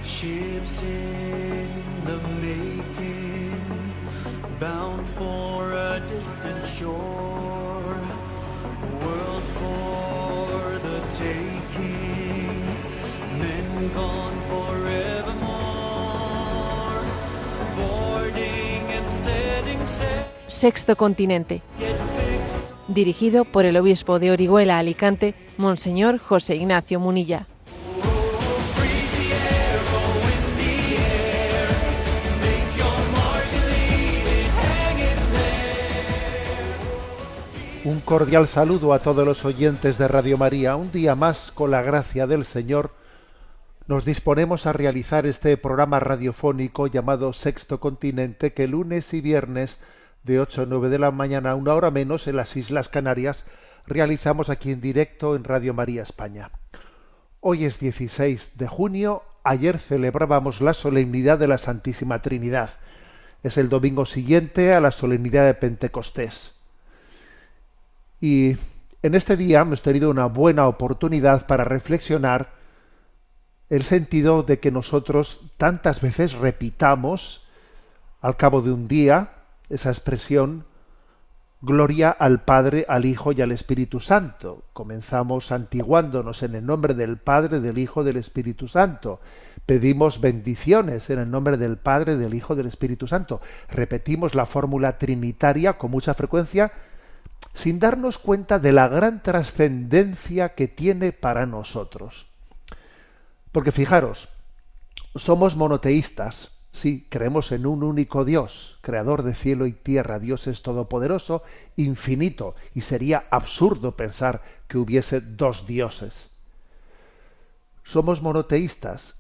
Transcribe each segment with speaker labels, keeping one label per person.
Speaker 1: Ships in the making, bound for a distant shore, world for the taking, men gone forevermore, boarding and setting sail.
Speaker 2: Sexto Continente, dirigido por el obispo de Orihuela, Alicante, Monseñor José Ignacio Munilla.
Speaker 3: Un cordial saludo a todos los oyentes de Radio María. Un día más, con la gracia del Señor, nos disponemos a realizar este programa radiofónico llamado Sexto Continente, que lunes y viernes de 8 a 9 de la mañana, una hora menos, en las Islas Canarias, realizamos aquí en directo en Radio María España. Hoy es 16 de junio, ayer celebrábamos la solemnidad de la Santísima Trinidad. Es el domingo siguiente a la solemnidad de Pentecostés. Y en este día hemos tenido una buena oportunidad para reflexionar el sentido de que nosotros tantas veces repitamos al cabo de un día esa expresión: gloria al Padre, al Hijo y al Espíritu Santo. Comenzamos santiguándonos en el nombre del Padre, del Hijo, del Espíritu Santo. Pedimos bendiciones en el nombre del Padre, del Hijo, del Espíritu Santo. Repetimos la fórmula trinitaria con mucha frecuencia, sin darnos cuenta de la gran trascendencia que tiene para nosotros. Porque fijaros, somos monoteístas, sí, creemos en un único Dios, creador de cielo y tierra. Dios es todopoderoso, infinito, y sería absurdo pensar que hubiese dos dioses. Somos monoteístas,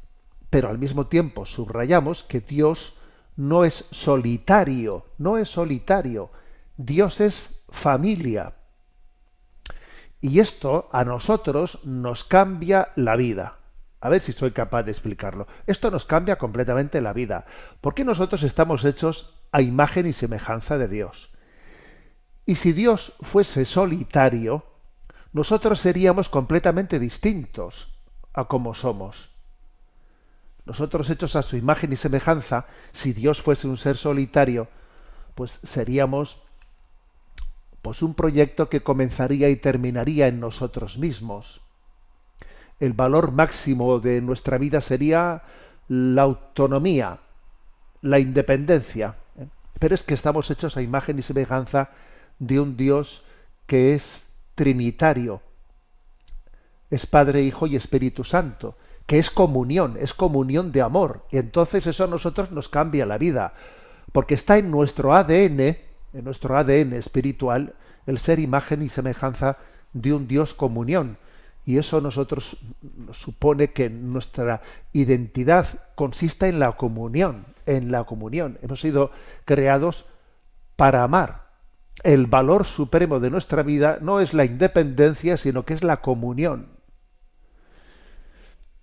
Speaker 3: pero al mismo tiempo subrayamos que Dios no es solitario, no es solitario. Dios es familia. Y esto a nosotros nos cambia la vida. A ver si soy capaz de explicarlo. Esto nos cambia completamente la vida. Porque nosotros estamos hechos a imagen y semejanza de Dios. Y si Dios fuese solitario, nosotros seríamos completamente distintos a como somos. Nosotros hechos a su imagen y semejanza, si Dios fuese un ser solitario, pues seríamos un proyecto que comenzaría y terminaría en nosotros mismos. El valor máximo de nuestra vida sería la autonomía, la independencia. Pero es que estamos hechos a imagen y semejanza de un Dios que es trinitario, es Padre, Hijo y Espíritu Santo, que es comunión de amor. Y entonces eso a nosotros nos cambia la vida, porque está en nuestro ADN espiritual, el ser imagen y semejanza de un Dios comunión. Y eso nosotros nos supone que nuestra identidad consista en la comunión, Hemos sido creados para amar. El valor supremo de nuestra vida no es la independencia, sino que es la comunión.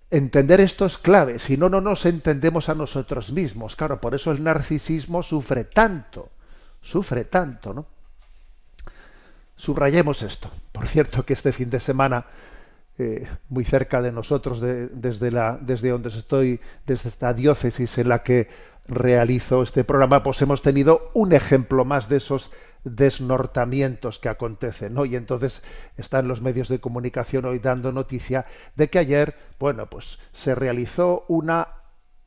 Speaker 3: Entender esto es clave, si no, no nos entendemos a nosotros mismos. Claro, por eso el narcisismo sufre tanto, ¿no? Subrayemos esto. Por cierto, que este fin de semana, muy cerca de nosotros, desde donde estoy, desde esta diócesis en la que realizo este programa, pues hemos tenido un ejemplo más de esos desnortamientos que acontecen, ¿no? Y entonces están los medios de comunicación hoy dando noticia de que ayer, pues se realizó una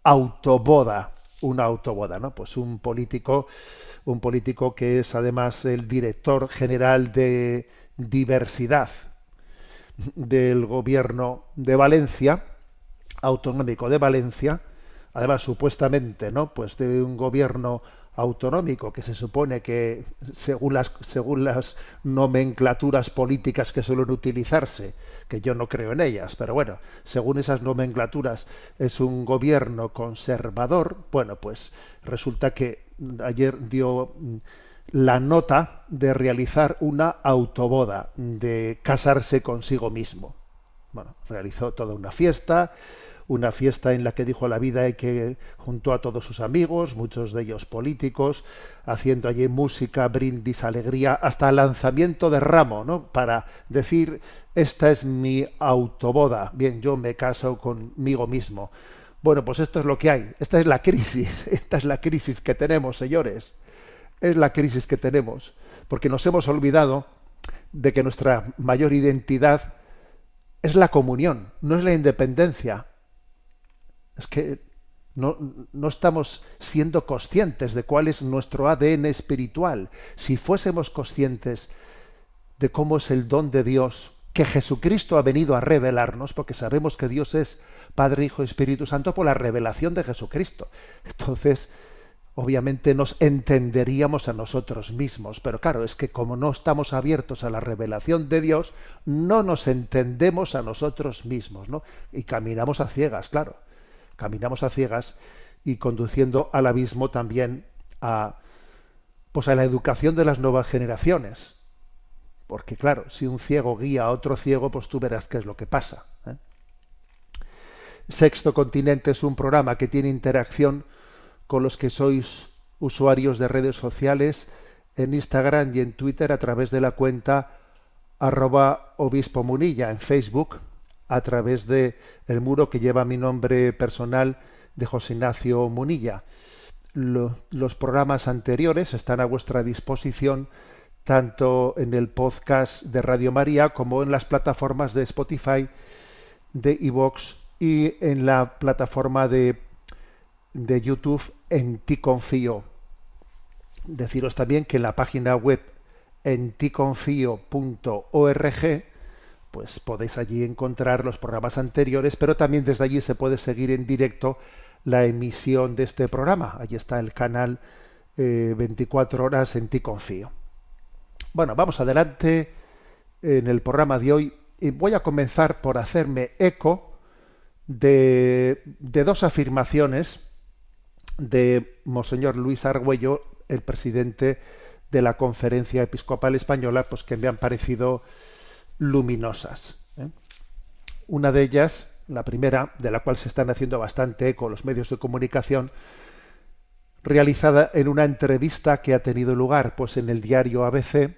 Speaker 3: autoboda, ¿no? Pues un político que es además el director general de diversidad del gobierno de Valencia, autonómico de Valencia, además supuestamente, ¿no? Pues de un gobierno autonómico que se supone que según las nomenclaturas políticas que suelen utilizarse, que yo no creo en ellas, pero bueno, según esas nomenclaturas es un gobierno conservador. Pues resulta que ayer dio la nota de realizar una autoboda, de casarse consigo mismo. Realizó toda una fiesta en la que dijo la vida y que juntó a todos sus amigos, muchos de ellos políticos, haciendo allí música, brindis, alegría, hasta lanzamiento de ramo, ¿no? Para decir, esta es mi autoboda, bien, yo me caso conmigo mismo. Bueno, pues esto es lo que hay. Esta es la crisis. Esta es la crisis que tenemos, señores. Es la crisis que tenemos. Porque nos hemos olvidado de que nuestra mayor identidad es la comunión, no es la independencia. Es que no estamos siendo conscientes de cuál es nuestro ADN espiritual. Si fuésemos conscientes de cómo es el don de Dios, que Jesucristo ha venido a revelarnos, porque sabemos que Dios es Padre, Hijo y Espíritu Santo por la revelación de Jesucristo. Entonces, obviamente nos entenderíamos a nosotros mismos, pero claro, es que como no estamos abiertos a la revelación de Dios, no nos entendemos a nosotros mismos, ¿no? Y caminamos a ciegas, claro. Caminamos a ciegas y conduciendo al abismo también pues a la educación de las nuevas generaciones. Porque claro, si un ciego guía a otro ciego, pues tú verás qué es lo que pasa, ¿eh? Sexto Continente es un programa que tiene interacción con los que sois usuarios de redes sociales en Instagram y en Twitter a través de la cuenta @obispo Munilla, en Facebook a través de el muro que lleva mi nombre personal de José Ignacio Munilla. Los programas anteriores están a vuestra disposición tanto en el podcast de Radio María como en las plataformas de Spotify, de iVoox y en la plataforma de YouTube En Ti Confío. Deciros también que en la página web enticonfio.org pues podéis allí encontrar los programas anteriores, pero también desde allí se puede seguir en directo la emisión de este programa. Allí está el canal 24 horas En Ti Confío. Bueno, vamos adelante en el programa de hoy y voy a comenzar por hacerme eco de dos afirmaciones de Monseñor Luis Argüello, el presidente de la Conferencia Episcopal Española, pues que me han parecido luminosas, ¿eh? Una de ellas, la primera, de la cual se están haciendo bastante eco los medios de comunicación, realizada en una entrevista que ha tenido lugar pues en el diario ABC,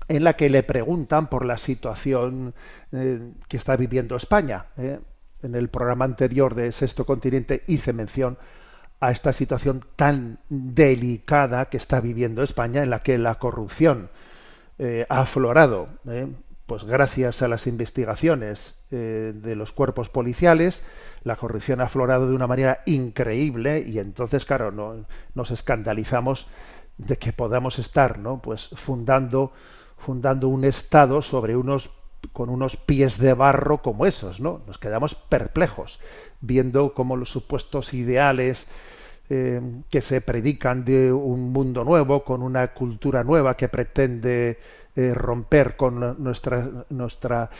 Speaker 3: en la que le preguntan por la situación que está viviendo España, ¿eh? En el programa anterior de Sexto Continente hice mención a esta situación tan delicada que está viviendo España, en la que la corrupción ha aflorado, pues gracias a las investigaciones de los cuerpos policiales, la corrupción ha aflorado de una manera increíble y entonces, claro, nos escandalizamos de que podamos estar, ¿no?, pues fundando un Estado con unos pies de barro como esos, ¿no? Nos quedamos perplejos viendo cómo los supuestos ideales que se predican de un mundo nuevo, con una cultura nueva que pretende romper con nuestra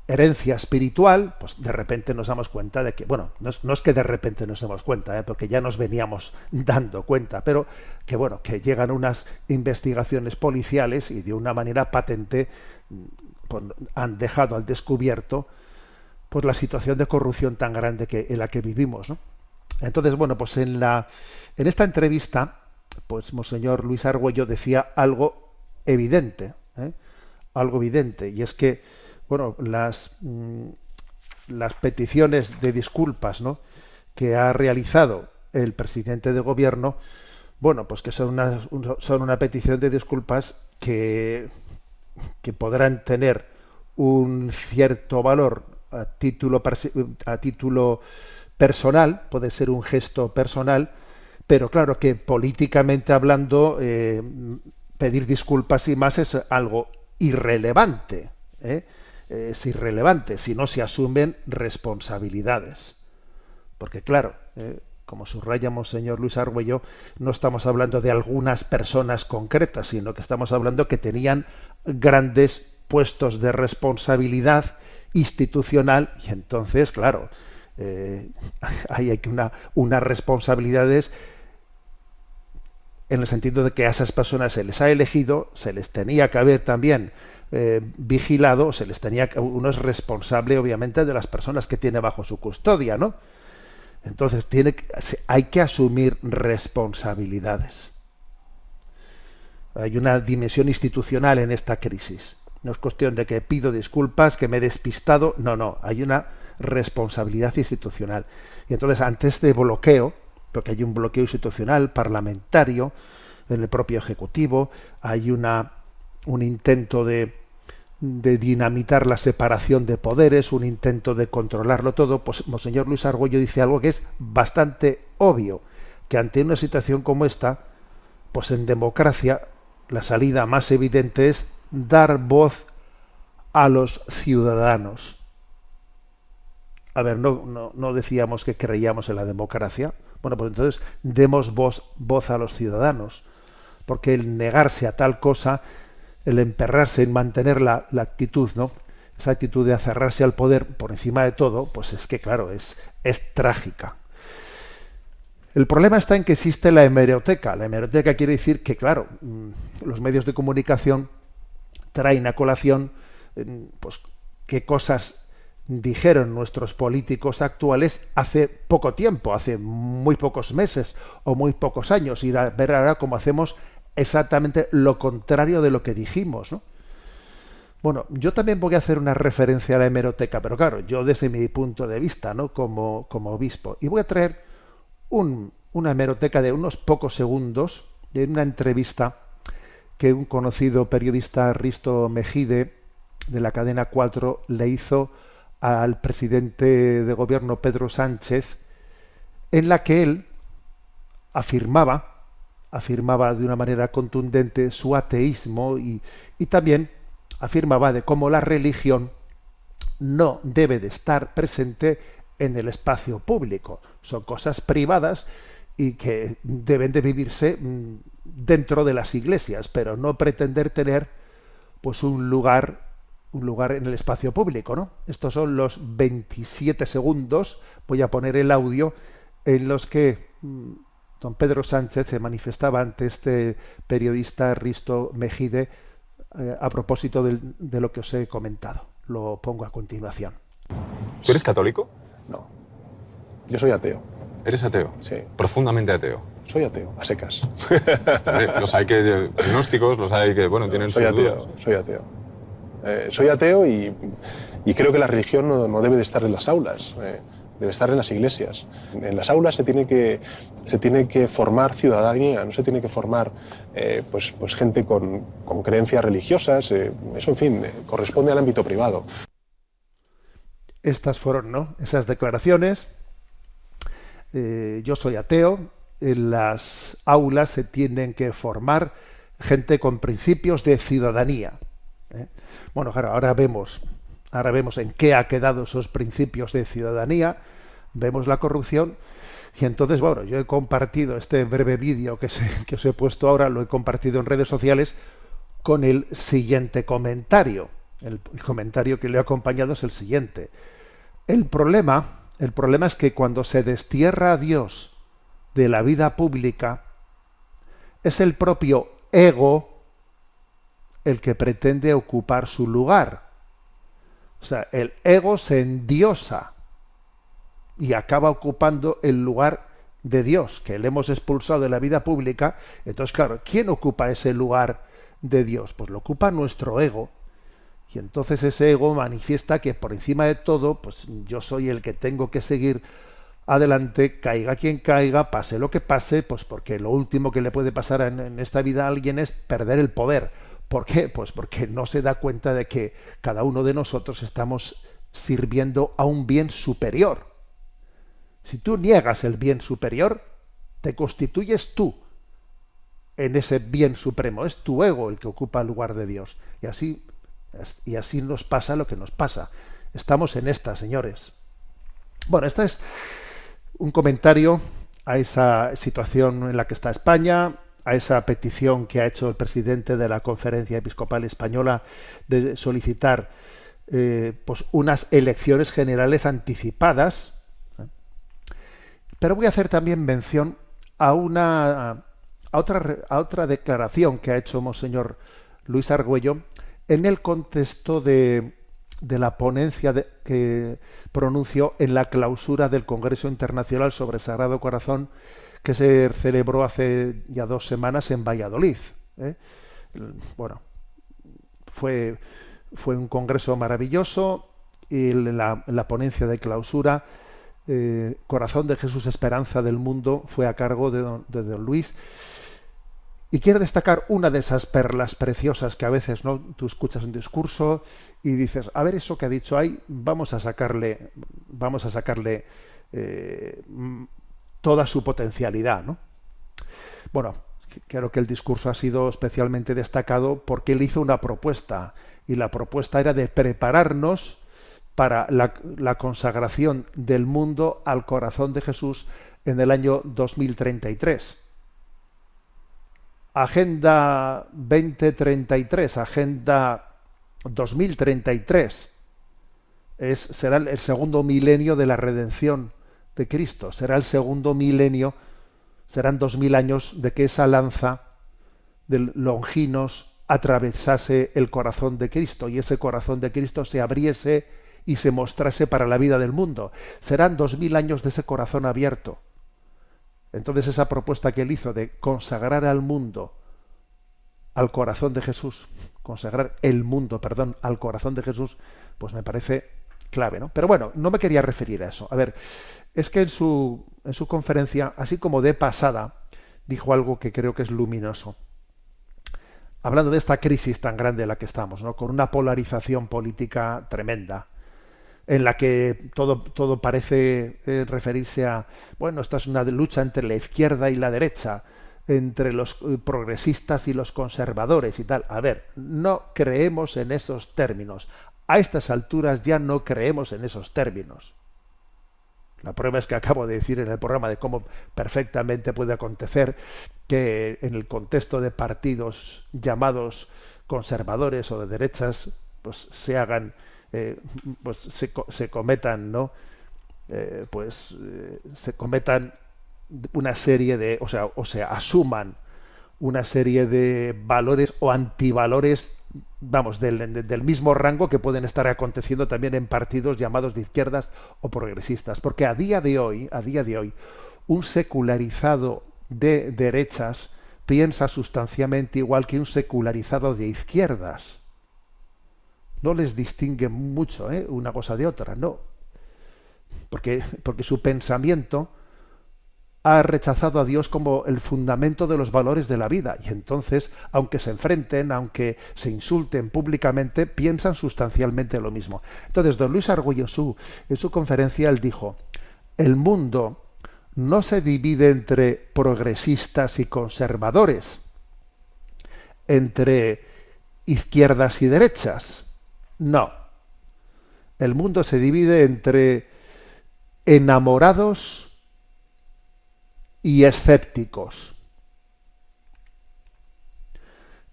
Speaker 3: herencia espiritual, pues de repente nos damos cuenta de que, bueno, no es que de repente nos demos cuenta, porque ya nos veníamos dando cuenta, pero que bueno, que llegan unas investigaciones policiales y de una manera patente pues, han dejado al descubierto pues la situación de corrupción tan grande en la que vivimos, ¿no? Entonces, bueno, pues en esta entrevista, pues Monseñor Luis Argüello decía algo evidente, y es que, bueno, las peticiones de disculpas, ¿no?, que ha realizado el presidente de gobierno, bueno, pues que son una petición de disculpas que podrán tener un cierto valor a título personal, puede ser un gesto personal, pero claro que políticamente hablando, pedir disculpas y más es algo irrelevante, es irrelevante si no se asumen responsabilidades. Porque claro, como subraya Monseñor Luis Argüello, no estamos hablando de algunas personas concretas, sino que estamos hablando que tenían grandes puestos de responsabilidad institucional y entonces, claro, hay que unas responsabilidades en el sentido de que a esas personas se les ha elegido, se les tenía que haber también vigilado, uno es responsable obviamente de las personas que tiene bajo su custodia, ¿no? Entonces hay que asumir responsabilidades. Hay una dimensión institucional en esta crisis. No es cuestión de que pido disculpas, que me he despistado. No, hay una responsabilidad institucional. Y entonces, ante este bloqueo, porque hay un bloqueo institucional, parlamentario, en el propio Ejecutivo, hay un intento de dinamitar la separación de poderes, un intento de controlarlo todo, pues Monseñor Luis Argüello dice algo que es bastante obvio, que ante una situación como esta, pues en democracia la salida más evidente es dar voz a los ciudadanos. A ver, no decíamos que creíamos en la democracia. Bueno, pues entonces demos voz a los ciudadanos, porque el negarse a tal cosa, el emperrarse en mantener la actitud, ¿no? Esa actitud de aferrarse al poder por encima de todo, pues es que, claro, es trágica. El problema está en que existe la hemeroteca. La hemeroteca quiere decir que, claro, los medios de comunicación traen a colación pues qué cosas dijeron nuestros políticos actuales hace poco tiempo, hace muy pocos meses o muy pocos años, y ver ahora cómo hacemos exactamente lo contrario de lo que dijimos, ¿no? Bueno, yo también voy a hacer una referencia a la hemeroteca, pero claro, yo desde mi punto de vista, ¿no? Como obispo, y voy a traer una hemeroteca de unos pocos segundos de una entrevista que un conocido periodista, Risto Mejide, de la cadena 4, le hizo al presidente de gobierno Pedro Sánchez, en la que él afirmaba de una manera contundente su ateísmo y también afirmaba de cómo la religión no debe de estar presente en el espacio público. Son cosas privadas y que deben de vivirse dentro de las iglesias, pero no pretender tener pues un lugar en el espacio público, ¿no? Estos son los 27 segundos, voy a poner el audio, en los que don Pedro Sánchez se manifestaba ante este periodista Risto Mejide a propósito de lo que os he comentado. Lo pongo a continuación.
Speaker 4: ¿Tú eres católico?
Speaker 5: No. Yo soy ateo.
Speaker 4: ¿Eres ateo?
Speaker 5: Sí.
Speaker 4: Profundamente ateo.
Speaker 5: Soy ateo, a secas.
Speaker 4: Los hay que agnósticos, los hay que, bueno, tienen
Speaker 5: soy
Speaker 4: sus
Speaker 5: ateo,
Speaker 4: dudas.
Speaker 5: soy ateo. Soy ateo y creo que la religión no debe de estar en las aulas, debe estar en las iglesias. En las aulas se tiene que formar ciudadanía, no se tiene que formar pues gente con creencias religiosas. Eso, en fin, corresponde al ámbito privado.
Speaker 3: Estas fueron, ¿no?, esas declaraciones. Yo soy ateo. En las aulas se tienen que formar gente con principios de ciudadanía. Bueno, claro, ahora vemos en qué ha quedado esos principios de ciudadanía, vemos la corrupción, y entonces, bueno, yo he compartido este breve vídeo que os he puesto ahora, lo he compartido en redes sociales con el siguiente comentario. El comentario que le ha acompañado es el siguiente. El problema es que cuando se destierra a Dios de la vida pública, es el propio ego el que pretende ocupar su lugar. O sea, el ego se endiosa y acaba ocupando el lugar de Dios, que le hemos expulsado de la vida pública. Entonces, claro, ¿quién ocupa ese lugar de Dios? Pues lo ocupa nuestro ego. Y entonces ese ego manifiesta que por encima de todo, pues yo soy el que tengo que seguir adelante, caiga quien caiga, pase lo que pase, pues porque lo último que le puede pasar en esta vida a alguien es perder el poder. ¿Por qué? Pues porque no se da cuenta de que cada uno de nosotros estamos sirviendo a un bien superior. Si tú niegas el bien superior, te constituyes tú en ese bien supremo. Es tu ego el que ocupa el lugar de Dios. Y así nos pasa lo que nos pasa. Estamos en esta, señores. Bueno, este es un comentario a esa situación en la que está España, a esa petición que ha hecho el presidente de la Conferencia Episcopal Española de solicitar pues unas elecciones generales anticipadas. Pero voy a hacer también mención a otra declaración que ha hecho Monseñor Luis Argüello en el contexto de la ponencia que pronunció en la clausura del Congreso Internacional sobre Sagrado Corazón, que se celebró hace ya 2 semanas en Valladolid. Bueno, fue un congreso maravilloso y en la ponencia de clausura, Corazón de Jesús, Esperanza del Mundo, fue a cargo de don Luis. Y quiero destacar una de esas perlas preciosas que a veces, ¿no?, tú escuchas un discurso y dices, a ver, eso que ha dicho ahí, vamos a sacarle toda su potencialidad, ¿no? Bueno, creo que el discurso ha sido especialmente destacado porque él hizo una propuesta, y la propuesta era de prepararnos para la consagración del mundo al corazón de Jesús en el año 2033. Agenda 2033, Agenda 2033, será el segundo milenio de la redención de Cristo, será el segundo milenio, serán 2000 años de que esa lanza de Longinos atravesase el corazón de Cristo y ese corazón de Cristo se abriese y se mostrase para la vida del mundo. Serán 2000 años de ese corazón abierto. Entonces esa propuesta que él hizo de consagrar al mundo al corazón de Jesús, consagrar el mundo, perdón, al corazón de Jesús, pues me parece clave, ¿no? Pero bueno, no me quería referir a eso. A ver, es que en su conferencia, así como de pasada, dijo algo que creo que es luminoso. Hablando de esta crisis tan grande en la que estamos, ¿no?, con una polarización política tremenda, en la que todo parece referirse a, bueno, esta es una lucha entre la izquierda y la derecha, entre los progresistas y los conservadores y tal. A ver, no creemos en esos términos. A estas alturas ya no creemos en esos términos. La prueba es que acabo de decir en el programa de cómo perfectamente puede acontecer que en el contexto de partidos llamados conservadores o de derechas, pues se hagan, pues se cometan, ¿no? Se cometan una serie de, o sea, asuman una serie de valores o antivalores, vamos, del mismo rango que pueden estar aconteciendo también en partidos llamados de izquierdas o progresistas. Porque a día de hoy, un secularizado de derechas piensa sustancialmente igual que un secularizado de izquierdas. No les distingue mucho, una cosa de otra, no. Porque su pensamiento ha rechazado a Dios como el fundamento de los valores de la vida. Y entonces, aunque se enfrenten, aunque se insulten públicamente, piensan sustancialmente lo mismo. Entonces, don Luis Argüello, en su conferencia, él dijo, el mundo no se divide entre progresistas y conservadores, entre izquierdas y derechas. No. El mundo se divide entre enamorados y escépticos.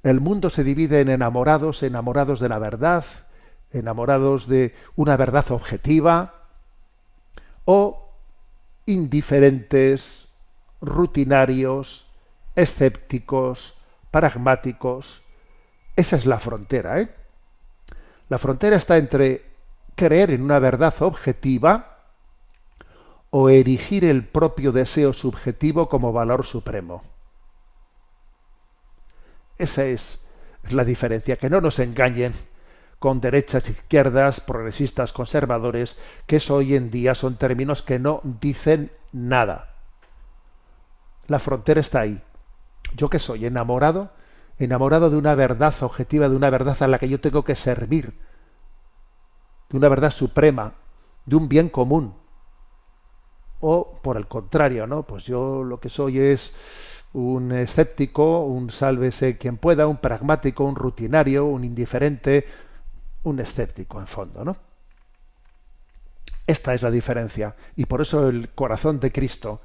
Speaker 3: El mundo se divide en enamorados de la verdad, enamorados de una verdad objetiva, o indiferentes, rutinarios, escépticos, pragmáticos. Esa es la frontera, La frontera está entre creer en una verdad objetiva o erigir el propio deseo subjetivo como valor supremo. Esa es la diferencia. Que no nos engañen con derechas, izquierdas, progresistas, conservadores, que eso hoy en día son términos que no dicen nada. La frontera está ahí. Yo que soy enamorado de una verdad objetiva, de una verdad a la que yo tengo que servir, de una verdad suprema, de un bien común. O, por el contrario, ¿no? Pues yo lo que soy es un escéptico, un sálvese quien pueda, un pragmático, un rutinario, un indiferente, un escéptico en fondo, ¿no? Esta es la diferencia. Y por eso el corazón de Cristo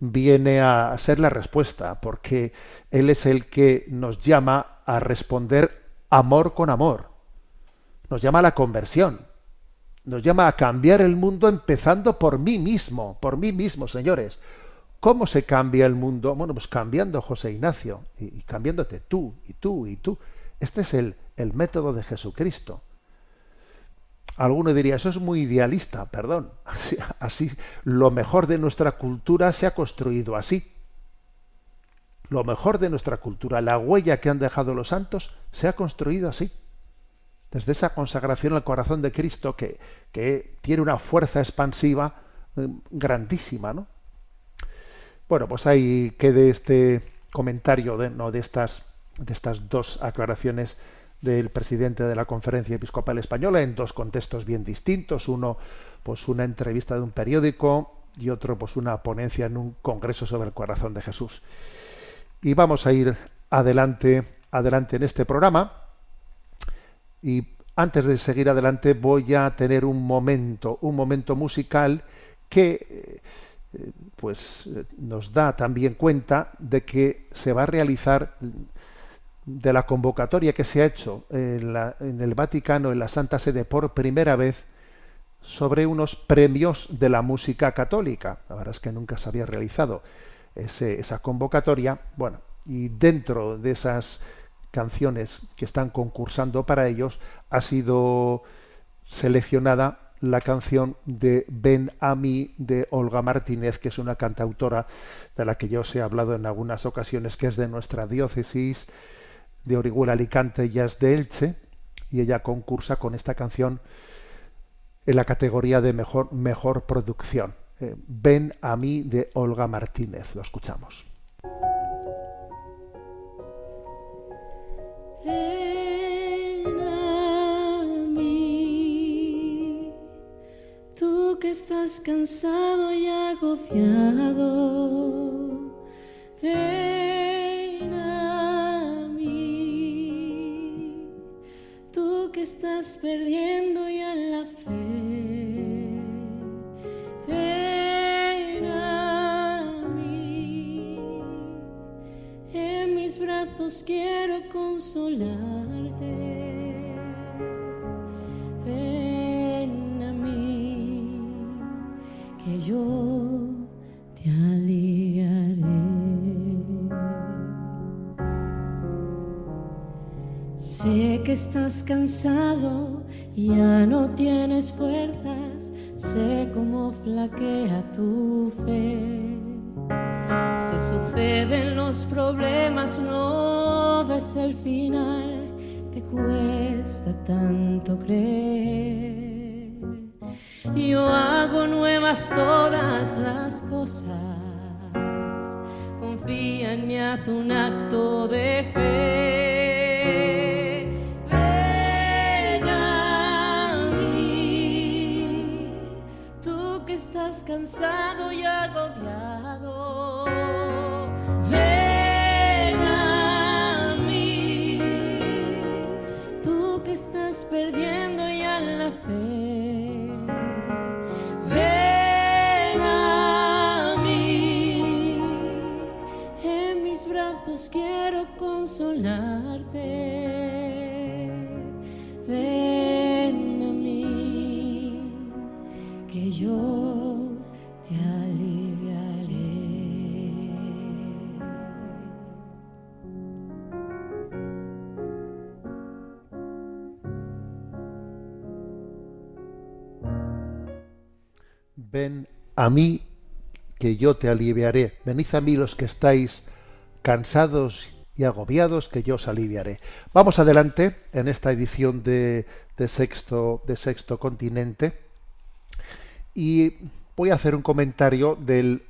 Speaker 3: viene a ser la respuesta, porque Él es el que nos llama a responder amor con amor. Nos llama a la conversión. Nos llama a cambiar el mundo empezando por mí mismo, señores. ¿Cómo se cambia el mundo? Bueno, pues cambiando, José Ignacio, y cambiándote tú, y tú, y tú. Este es el método de Jesucristo. Alguno diría, eso es muy idealista, perdón. Así, lo mejor de nuestra cultura se ha construido así. Lo mejor de nuestra cultura, la huella que han dejado los santos, se ha construido así. desde esa consagración al corazón de Cristo que tiene una fuerza expansiva grandísima, ¿no? Bueno, pues ahí quede este comentario de estas dos aclaraciones del presidente de la Conferencia Episcopal Española en dos contextos bien distintos. Uno, pues una entrevista de un periódico, y otro, pues una ponencia en un congreso sobre el corazón de Jesús. Y vamos a ir adelante en este programa. Y antes de seguir adelante voy a tener un momento musical que pues nos da también cuenta de que se va a realizar, de la convocatoria que se ha hecho en el Vaticano, en la Santa Sede, por primera vez, sobre unos premios de la música católica. La verdad es que nunca se había realizado esa convocatoria. Bueno, y dentro de esas canciones que están concursando para ellos, ha sido seleccionada la canción de Ven a mí, de Olga Martínez, que es una cantautora de la que yo os he hablado en algunas ocasiones, que es de nuestra diócesis de Orihuela, Alicante, ella es de Elche, y ella concursa con esta canción en la categoría de mejor producción. Ven a mí, de Olga Martínez. Lo escuchamos.
Speaker 6: Ven a mí, tú que estás cansado y agobiado. Ven a mí, tú que estás perdiendo ya la fe. Ven a mí, en mis brazos quiero consolarte. Ven a mí, que yo te aliviaré. Sé que estás cansado, ya no tienes fuerzas, sé cómo flaquea tu fe. Se suceden los problemas, no ves el final, te cuesta tanto creer. Yo hago nuevas todas las cosas, confía en mí, haz un acto de fe. Ven a mí, tú que estás cansado y agobiado. Ven a mí, tú que estás perdiendo ya la fe. Ven a mí, en mis brazos quiero consolarte. Ven a mí, que yo te aliviaré.
Speaker 3: Ven a mí, que yo te aliviaré. Venid a mí los que estáis cansados y agobiados, que yo os aliviaré. Vamos adelante en esta edición de Sexto Continente, y voy a hacer un comentario del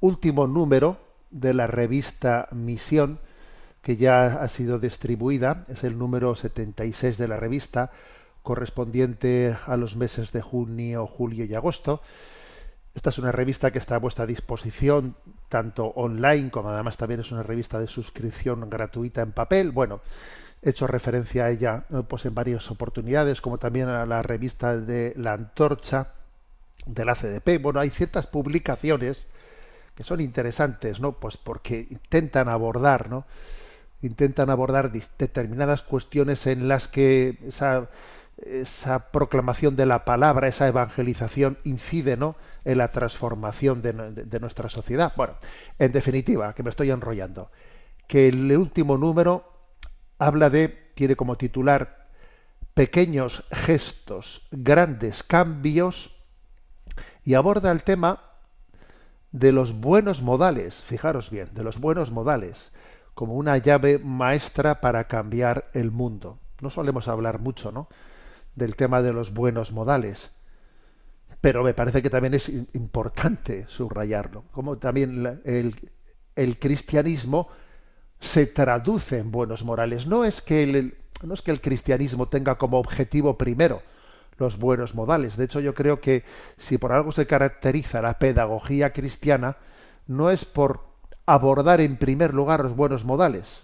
Speaker 3: último número de la revista Misión, que ya ha sido distribuida. Es el número 76 de la revista, correspondiente a los meses de junio, julio y agosto. Esta es una revista que está a vuestra disposición, tanto online como además también es una revista de suscripción gratuita en papel. Bueno, he hecho referencia a ella pues en varias oportunidades, como también a la revista de La Antorcha de la CDP. Bueno, hay ciertas publicaciones que son interesantes, ¿no? Pues porque intentan abordar, ¿no? Intentan abordar determinadas cuestiones en las que esa proclamación de la palabra, esa evangelización incide, ¿no?, en la transformación de nuestra sociedad. Bueno, en definitiva, que me estoy enrollando, que el último número tiene como titular Pequeños gestos, grandes cambios, y aborda el tema de los buenos modales, fijaros bien, de los buenos modales, como una llave maestra para cambiar el mundo. No solemos hablar mucho, ¿no?, del tema de los buenos modales, pero me parece que también es importante subrayarlo, como también el cristianismo se traduce en buenos morales. No es que el cristianismo tenga como objetivo primero los buenos modales. De hecho, yo creo que si por algo se caracteriza la pedagogía cristiana, no es por abordar en primer lugar los buenos modales,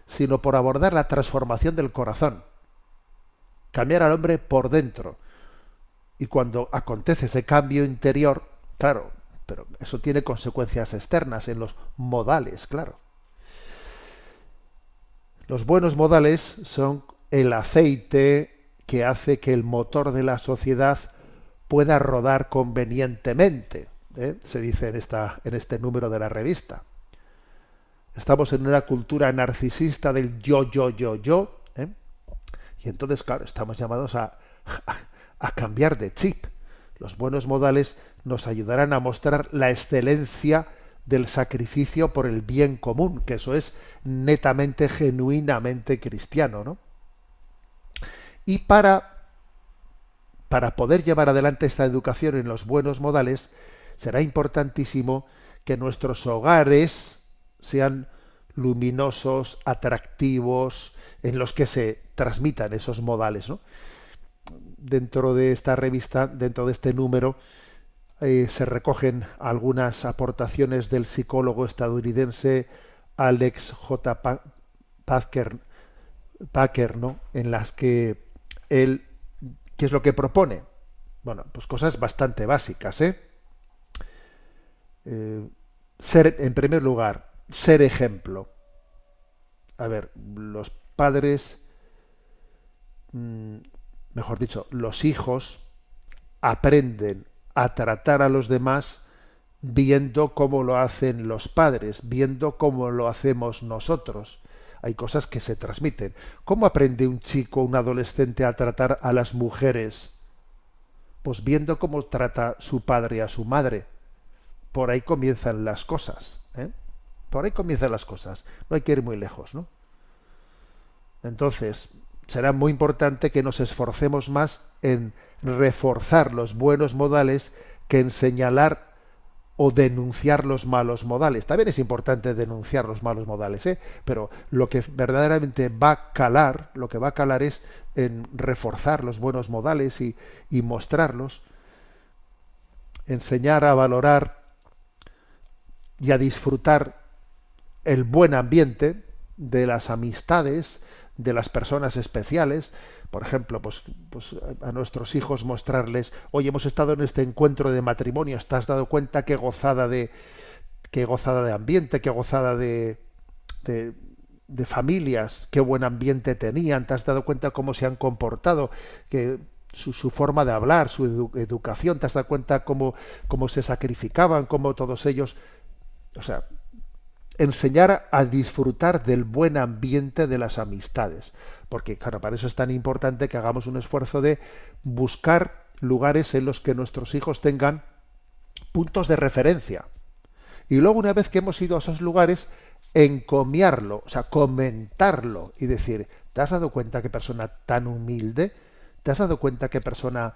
Speaker 3: sino por abordar la transformación del corazón, cambiar al hombre por dentro. Y cuando acontece ese cambio interior, claro, pero eso tiene consecuencias externas en los modales, claro. Los buenos modales son el aceite que hace que el motor de la sociedad pueda rodar convenientemente, ¿eh? Se dice en este número de la revista. Estamos en una cultura narcisista del yo, ¿eh? Y entonces, claro, estamos llamados a cambiar de chip. Los buenos modales nos ayudarán a mostrar la excelencia del sacrificio por el bien común, que eso es netamente, genuinamente cristiano, ¿no? Y para poder llevar adelante esta educación en los buenos modales, será importantísimo que nuestros hogares sean luminosos, atractivos, en los que se transmitan esos modales, ¿no? Dentro de esta revista, dentro de este número, se recogen algunas aportaciones del psicólogo estadounidense Alex J. Packer, ¿no?, en las que él, ¿qué es lo que propone? Bueno, pues cosas bastante básicas, ser, en primer lugar, ser ejemplo. A ver, los padres, mejor dicho, los hijos aprenden a tratar a los demás viendo cómo lo hacen los padres, viendo cómo lo hacemos nosotros. Hay cosas que se transmiten. ¿Cómo aprende un chico, un adolescente a tratar a las mujeres? Pues viendo cómo trata su padre a su madre. Por ahí comienzan las cosas, ¿eh? Por ahí comienzan las cosas. No hay que ir muy lejos, ¿no? Entonces, será muy importante que nos esforcemos más en reforzar los buenos modales que en señalar o denunciar los malos modales. También es importante denunciar los malos modales, pero lo que verdaderamente va a calar, lo que va a calar es en reforzar los buenos modales y mostrarlos, enseñar a valorar y a disfrutar el buen ambiente de las amistades, de las personas especiales. Por ejemplo, pues a nuestros hijos mostrarles: oye, hemos estado en este encuentro de matrimonios, ¿te has dado cuenta qué gozada de ambiente, qué gozada de familias, qué buen ambiente tenían? ¿Te has dado cuenta cómo se han comportado, que su forma de hablar, su educación? ¿Te has dado cuenta cómo se sacrificaban, cómo todos ellos? O sea, enseñar a disfrutar del buen ambiente de las amistades. Porque, claro, para eso es tan importante que hagamos un esfuerzo de buscar lugares en los que nuestros hijos tengan puntos de referencia. Y luego, una vez que hemos ido a esos lugares, encomiarlo, o sea, comentarlo y decir: ¿te has dado cuenta qué persona tan humilde? ¿Te has dado cuenta qué persona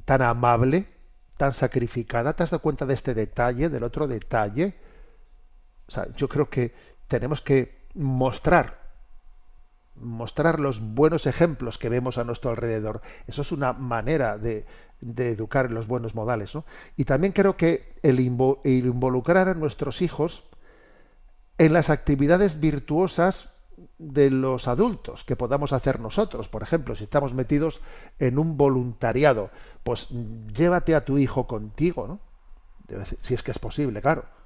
Speaker 3: tan amable, tan sacrificada? ¿Te has dado cuenta de este detalle, del otro detalle? O sea, yo creo que tenemos que mostrar los buenos ejemplos que vemos a nuestro alrededor. Eso es una manera de educar en los buenos modales, ¿no? Y también creo que el involucrar a nuestros hijos en las actividades virtuosas de los adultos que podamos hacer nosotros. Por ejemplo, si estamos metidos en un voluntariado, pues llévate a tu hijo contigo, ¿no? Si es que es posible, claro.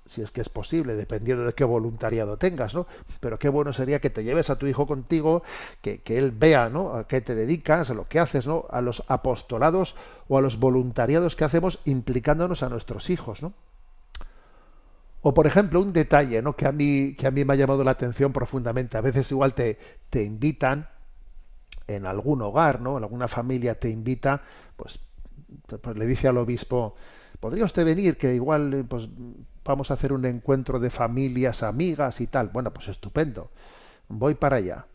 Speaker 3: Si es que es posible, dependiendo de qué voluntariado tengas, ¿no? Pero qué bueno sería que te lleves a tu hijo contigo, que él vea, ¿no?, a qué te dedicas, a lo que haces, ¿no?, a los apostolados o a los voluntariados que hacemos implicándonos a nuestros hijos, ¿no? O, por ejemplo, un detalle, ¿no?, que a mí me ha llamado la atención profundamente. A veces igual te invitan en algún hogar, ¿no?, en alguna familia te invita, pues le dice al obispo: ¿podría usted venir? Que igual pues vamos a hacer un encuentro de familias amigas y tal. Bueno, pues estupendo. Voy para allá.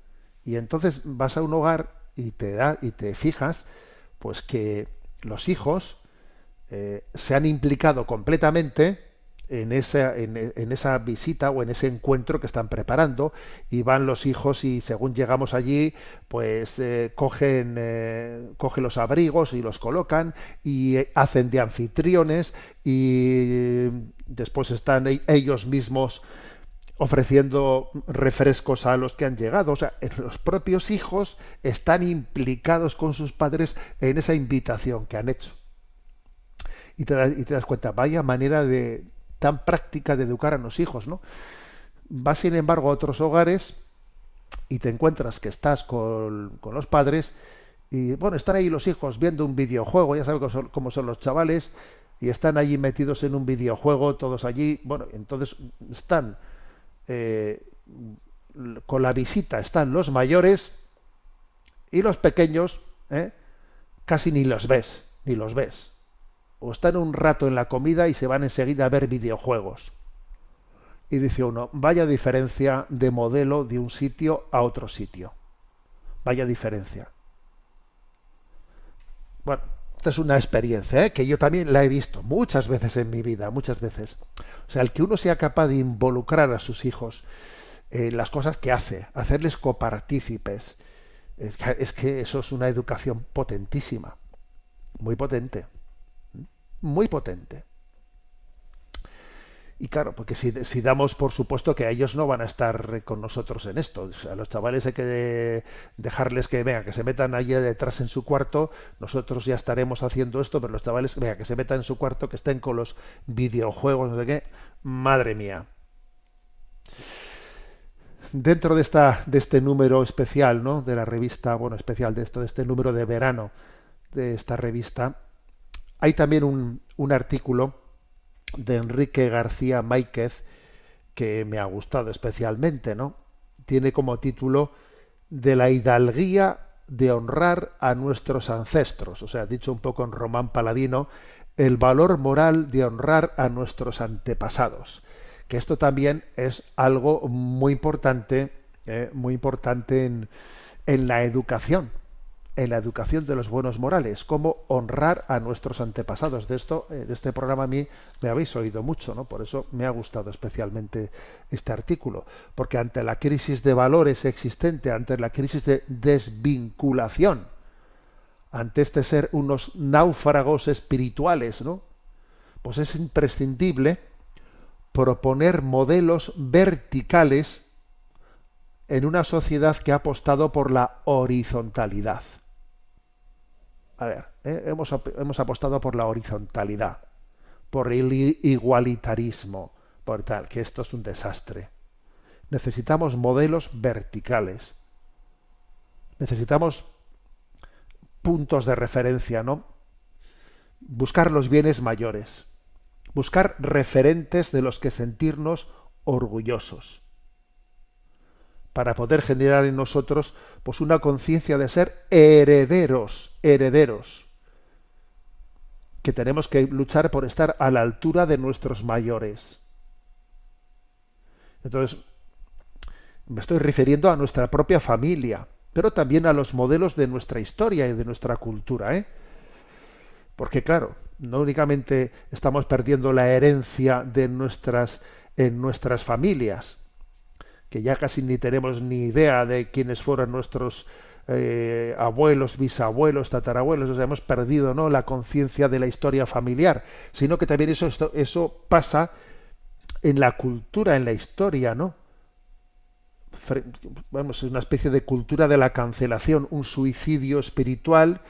Speaker 3: Y entonces vas a un hogar y te fijas pues que los hijos se han implicado completamente en esa visita o en ese encuentro que están preparando, y van los hijos y según llegamos allí pues cogen los abrigos y los colocan y hacen de anfitriones, y después están ellos mismos ofreciendo refrescos a los que han llegado. O sea, los propios hijos están implicados con sus padres en esa invitación que han hecho. Y te das cuenta, vaya manera tan práctica de educar a los hijos, ¿no? Vas, sin embargo, a otros hogares y te encuentras que estás con los padres y, bueno, están ahí los hijos viendo un videojuego, ya sabes cómo son los chavales, y están allí metidos en un videojuego, todos allí. Bueno, entonces están con la visita, están los mayores y los pequeños casi ni los ves. O están un rato en la comida y se van enseguida a ver videojuegos. Y dice uno, vaya diferencia de modelo de un sitio a otro sitio. Vaya diferencia. Bueno, esta es una experiencia que yo también la he visto muchas veces en mi vida, muchas veces. O sea, el que uno sea capaz de involucrar a sus hijos en las cosas que hace, hacerles copartícipes, es que eso es una educación potentísima, muy potente. Muy potente. Y claro, porque si damos por supuesto que ellos no van a estar con nosotros en esto. O sea, a los chavales hay que dejarles que se metan allí detrás en su cuarto. Nosotros ya estaremos haciendo esto, pero los chavales que se metan en su cuarto, que estén con los videojuegos, no sé qué. Madre mía. Dentro de este número especial, ¿no?, de la revista, bueno, especial de este número de verano de esta revista, hay también un artículo de Enrique García Máiquez que me ha gustado especialmente, ¿no? Tiene como título "De la hidalguía de honrar a nuestros ancestros", o sea, dicho un poco en román paladino, el valor moral de honrar a nuestros antepasados. Que esto también es algo muy importante en la educación. En la educación de los buenos morales, cómo honrar a nuestros antepasados. De esto, en este programa a mí me habéis oído mucho, ¿no? Por eso me ha gustado especialmente este artículo, porque ante la crisis de valores existente, ante la crisis de desvinculación, ante ser unos náufragos espirituales, ¿no?, pues es imprescindible proponer modelos verticales en una sociedad que ha apostado por la horizontalidad. A ver, hemos apostado por la horizontalidad, por el igualitarismo, por tal, que esto es un desastre. Necesitamos modelos verticales. Necesitamos puntos de referencia, ¿no? Buscar los bienes mayores. Buscar referentes de los que sentirnos orgullosos, para poder generar en nosotros pues una conciencia de ser herederos, que tenemos que luchar por estar a la altura de nuestros mayores. Entonces, me estoy refiriendo a nuestra propia familia, pero también a los modelos de nuestra historia y de nuestra cultura, porque claro, no únicamente estamos perdiendo la herencia en nuestras familias, que ya casi ni tenemos ni idea de quiénes fueron nuestros abuelos, bisabuelos, tatarabuelos. O sea, hemos perdido, ¿no?, la conciencia de la historia familiar, sino que también eso pasa en la cultura, en la historia, ¿no? Vamos, es una especie de cultura de la cancelación, un suicidio espiritual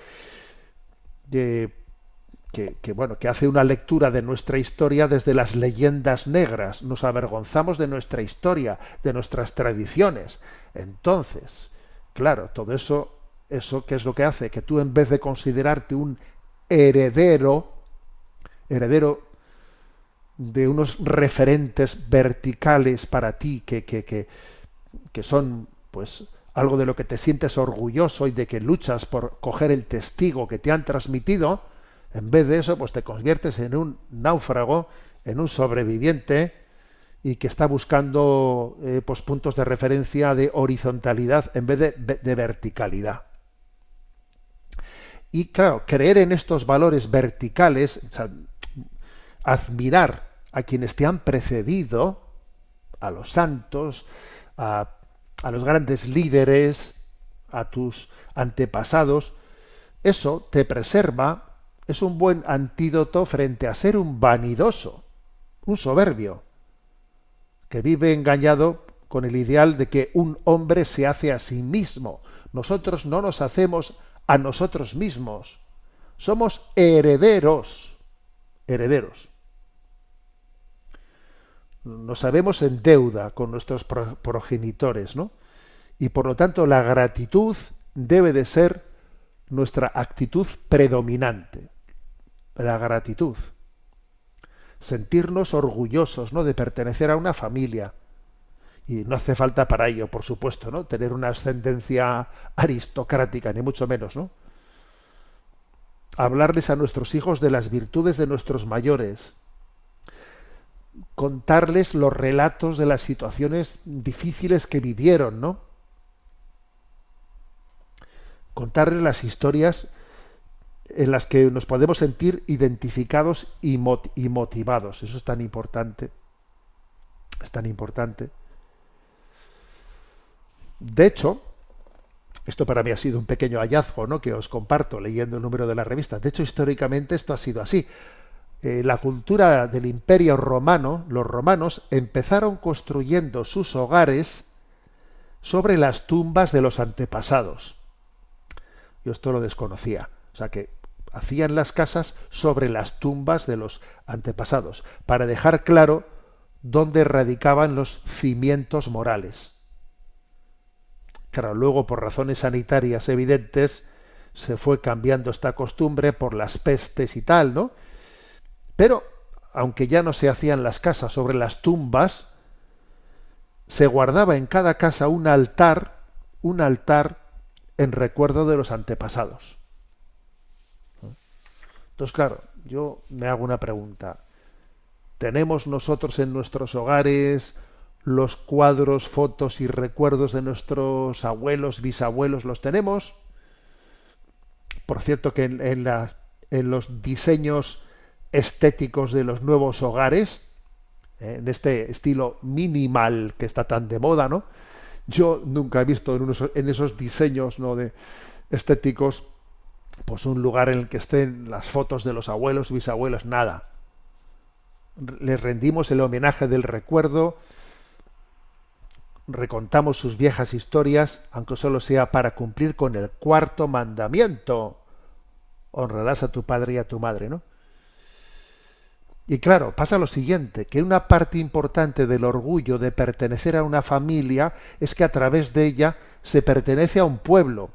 Speaker 3: que hace una lectura de nuestra historia desde las leyendas negras. Nos avergonzamos de nuestra historia, de nuestras tradiciones. Entonces, claro, todo eso ¿qué es lo que hace? Que tú, en vez de considerarte un heredero de unos referentes verticales para ti, que son pues algo de lo que te sientes orgulloso y de que luchas por coger el testigo que te han transmitido, en vez de eso, pues te conviertes en un náufrago, en un sobreviviente, y que está buscando pues puntos de referencia de horizontalidad en vez de verticalidad. Y claro, creer en estos valores verticales, o sea, admirar a quienes te han precedido, a los santos, a los grandes líderes, a tus antepasados, eso te preserva, es un buen antídoto frente a ser un vanidoso, un soberbio, que vive engañado con el ideal de que un hombre se hace a sí mismo. Nosotros no nos hacemos a nosotros mismos. Somos herederos. Herederos. Nos sabemos en deuda con nuestros progenitores, ¿no? Y por lo tanto la gratitud debe de ser nuestra actitud predominante. La gratitud. Sentirnos orgullosos, ¿no?, de pertenecer a una familia. Y no hace falta para ello, por supuesto, ¿no?, tener una ascendencia aristocrática, ni mucho menos, ¿no? Hablarles a nuestros hijos de las virtudes de nuestros mayores. Contarles los relatos de las situaciones difíciles que vivieron, ¿no? Contarles las historias en las que nos podemos sentir identificados y motivados. Eso es tan importante. Es tan importante. De hecho, esto para mí ha sido un pequeño hallazgo, ¿no?, que os comparto leyendo el número de la revista. De hecho, históricamente esto ha sido así. La cultura del Imperio Romano, los romanos empezaron construyendo sus hogares sobre las tumbas de los antepasados. Yo esto lo desconocía. O sea que hacían las casas sobre las tumbas de los antepasados, para dejar claro dónde radicaban los cimientos morales. Claro, luego por razones sanitarias evidentes se fue cambiando esta costumbre por las pestes y tal, ¿no? Pero, aunque ya no se hacían las casas sobre las tumbas, se guardaba en cada casa un altar en recuerdo de los antepasados. Entonces, claro, yo me hago una pregunta. ¿Tenemos nosotros en nuestros hogares los cuadros, fotos y recuerdos de nuestros abuelos, bisabuelos? ¿Los tenemos? Por cierto que en los diseños estéticos de los nuevos hogares, en este estilo minimal que está tan de moda, ¿no?, yo nunca he visto en esos diseños, ¿no?, de estéticos, pues un lugar en el que estén las fotos de los abuelos, bisabuelos, nada. Les rendimos el homenaje del recuerdo, recontamos sus viejas historias, aunque solo sea para cumplir con el cuarto mandamiento: honrarás a tu padre y a tu madre, ¿no? Y claro, pasa lo siguiente, que una parte importante del orgullo de pertenecer a una familia es que a través de ella se pertenece a un pueblo,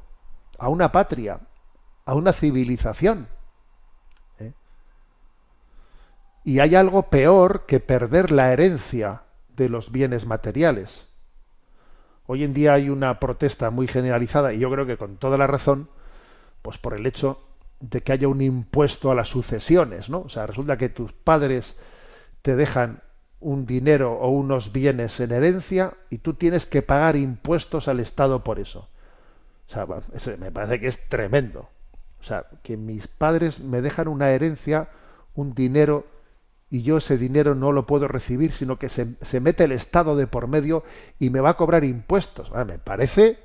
Speaker 3: a una patria, a una civilización. Y hay algo peor que perder la herencia de los bienes materiales. Hoy en día hay una protesta muy generalizada, y yo creo que con toda la razón, pues por el hecho de que haya un impuesto a las sucesiones, ¿no? O sea, resulta que tus padres te dejan un dinero o unos bienes en herencia y tú tienes que pagar impuestos al Estado por eso. O sea, me parece que es tremendo. O sea, que mis padres me dejan una herencia, un dinero, y yo ese dinero no lo puedo recibir, sino que se mete el Estado de por medio y me va a cobrar impuestos. Me parece...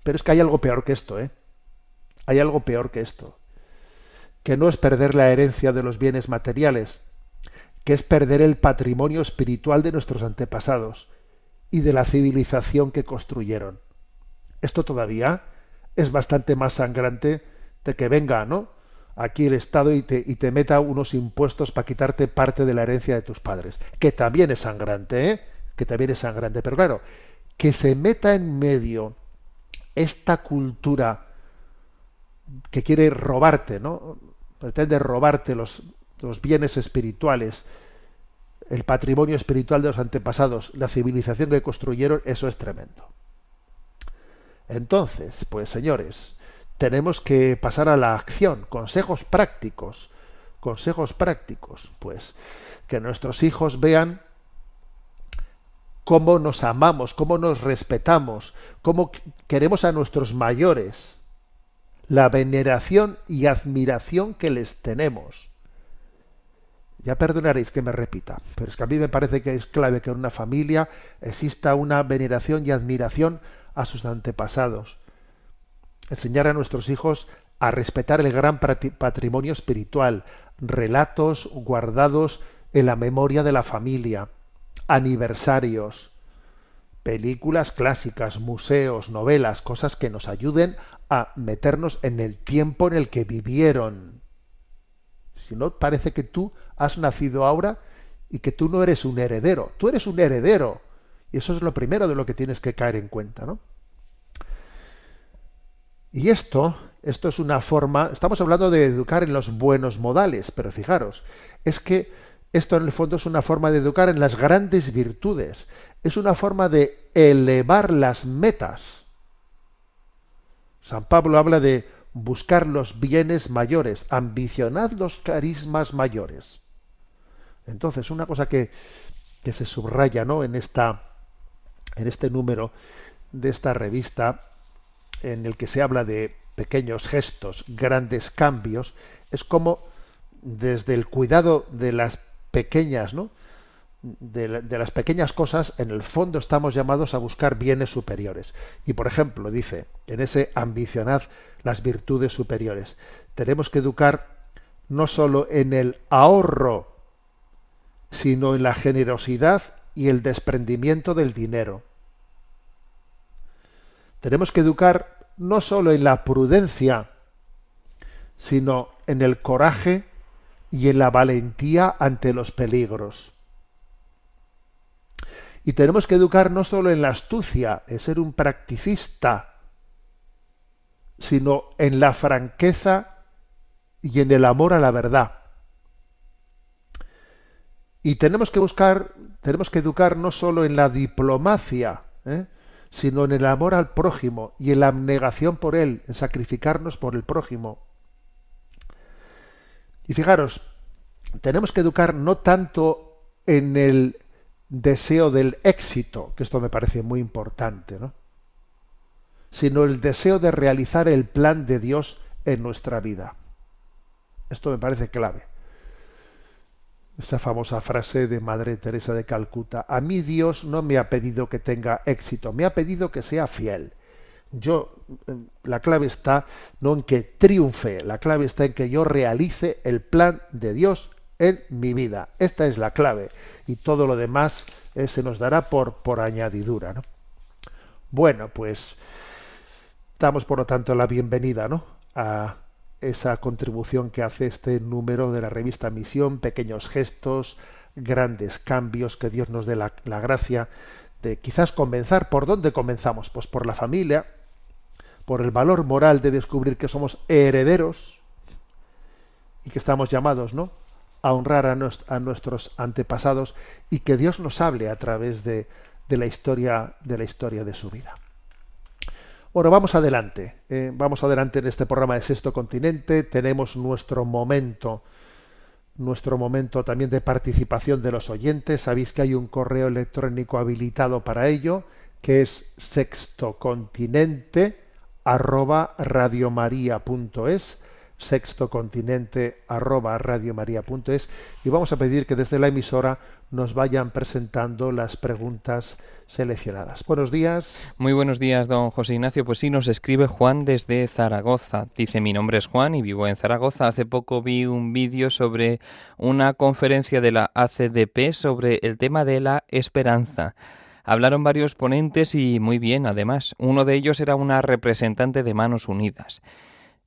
Speaker 3: Pero es que hay algo peor que esto, ¿eh? Hay algo peor que esto, que no es perder la herencia de los bienes materiales, que es perder el patrimonio espiritual de nuestros antepasados y de la civilización que construyeron. Esto todavía es bastante más sangrante de que venga, ¿no?, aquí el Estado y te meta unos impuestos para quitarte parte de la herencia de tus padres, que también es sangrante, ¿eh?, que también es sangrante. Pero claro, que se meta en medio esta cultura que quiere robarte, ¿no?, pretende robarte los bienes espirituales, el patrimonio espiritual de los antepasados, la civilización que construyeron, eso es tremendo. Entonces, pues señores, tenemos que pasar a la acción, consejos prácticos consejos prácticos, pues que nuestros hijos vean cómo nos amamos, cómo nos respetamos, cómo queremos a nuestros mayores, la veneración y admiración que les tenemos. Ya perdonaréis que me repita, pero es que a mí me parece que es clave que en una familia exista una veneración y admiración a sus antepasados. Enseñar a nuestros hijos a respetar el gran patrimonio espiritual, relatos guardados en la memoria de la familia, aniversarios, películas clásicas, museos, novelas, cosas que nos ayuden a meternos en el tiempo en el que vivieron. Si no, parece que tú has nacido ahora y que tú no eres un heredero. Tú eres un heredero. Y eso es lo primero de lo que tienes que caer en cuenta, ¿no? Y esto es una forma, estamos hablando de educar en los buenos modales, pero fijaros, es que esto en el fondo es una forma de educar en las grandes virtudes, es una forma de elevar las metas. San Pablo habla de buscar los bienes mayores, ambicionad los carismas mayores. Entonces, una cosa que se subraya, ¿no?, en este número de esta revista, en el que se habla de pequeños gestos, grandes cambios, es como desde el cuidado de las pequeñas, ¿no?, de las pequeñas cosas, en el fondo estamos llamados a buscar bienes superiores. Y por ejemplo, dice, en ese ambicionad las virtudes superiores, tenemos que educar no solo en el ahorro, sino en la generosidad y el desprendimiento del dinero. Tenemos que educar no solo en la prudencia, sino en el coraje y en la valentía ante los peligros. Y tenemos que educar no solo en la astucia, en ser un practicista, sino en la franqueza y en el amor a la verdad. Y tenemos que educar no solo en la diplomacia, sino en el amor al prójimo y en la abnegación por él, en sacrificarnos por el prójimo. Y fijaros, tenemos que educar no tanto en el deseo del éxito, que esto me parece muy importante, ¿no?, sino el deseo de realizar el plan de Dios en nuestra vida. Esto me parece clave. Esa famosa frase de Madre Teresa de Calcuta: a mí Dios no me ha pedido que tenga éxito, me ha pedido que sea fiel. La clave está no en que triunfe, la clave está en que yo realice el plan de Dios en mi vida. Esta es la clave. Y todo lo demás se nos dará por añadidura, ¿no? Bueno, pues damos por lo tanto la bienvenida, ¿no?, a esa contribución que hace este número de la revista Misión, pequeños gestos, grandes cambios, que Dios nos dé la gracia de quizás comenzar. ¿Por dónde comenzamos? Pues por la familia, por el valor moral de descubrir que somos herederos y que estamos llamados, ¿no?, a honrar a nuestros antepasados, y que Dios nos hable a través de la historia de su vida. Bueno, vamos adelante en este programa de Sexto Continente. Tenemos nuestro momento también de participación de los oyentes. Sabéis que hay un correo electrónico habilitado para ello, que es sextocontinente@radiomaria.es, sextocontinente@radiomaria.es, y vamos a pedir que desde la emisora nos vayan presentando las preguntas seleccionadas. Buenos días.
Speaker 7: Muy buenos días, don José Ignacio. Pues sí, nos escribe Juan desde Zaragoza. Dice: mi nombre es Juan y vivo en Zaragoza. Hace poco vi un vídeo sobre una conferencia de la ACDP sobre el tema de la esperanza. Hablaron varios ponentes y muy bien, además. Uno de ellos era una representante de Manos Unidas.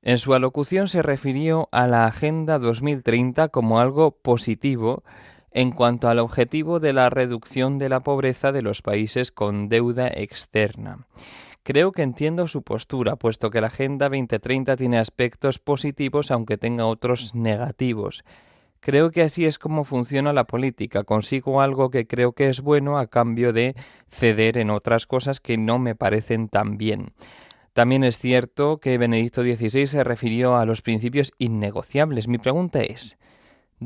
Speaker 7: En su alocución se refirió a la Agenda 2030 como algo positivo en cuanto al objetivo de la reducción de la pobreza de los países con deuda externa. Creo que entiendo su postura, puesto que la Agenda 2030 tiene aspectos positivos aunque tenga otros negativos. Creo que así es como funciona la política. Consigo algo que creo que es bueno a cambio de ceder en otras cosas que no me parecen tan bien. También es cierto que Benedicto XVI se refirió a los principios innegociables. Mi pregunta es: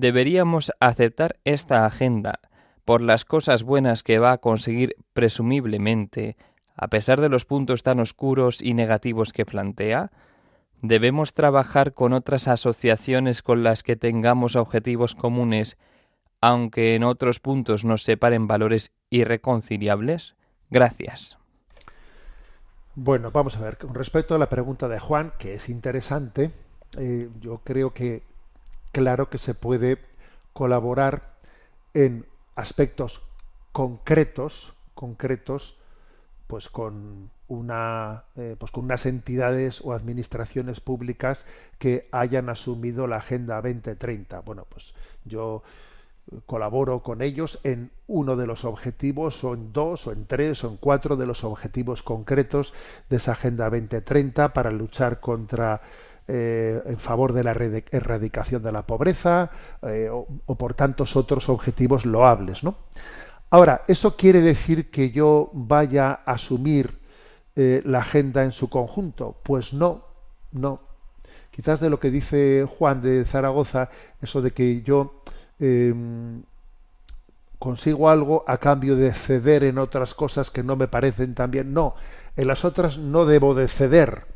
Speaker 7: ¿Deberíamos aceptar esta agenda por las cosas buenas que va a conseguir presumiblemente, a pesar de los puntos tan oscuros y negativos que plantea? ¿Debemos trabajar con otras asociaciones con las que tengamos objetivos comunes, aunque en otros puntos nos separen valores irreconciliables? Gracias.
Speaker 3: Bueno, vamos a ver, con respecto a la pregunta de Juan, que es interesante, yo creo que claro que se puede colaborar en aspectos concretos, pues con pues con unas entidades o administraciones públicas que hayan asumido la Agenda 2030. Bueno, pues yo colaboro con ellos en uno de los objetivos, o en dos, o en tres, o en cuatro de los objetivos concretos de esa Agenda 2030 para luchar en favor de la erradicación de la pobreza, o por tantos otros objetivos loables, ¿no? Ahora, ¿eso quiere decir que yo vaya a asumir la agenda en su conjunto? Pues no. Quizás de lo que dice Juan de Zaragoza, eso de que yo consigo algo a cambio de ceder en otras cosas que no me parecen tan bien. No, en las otras no debo de ceder,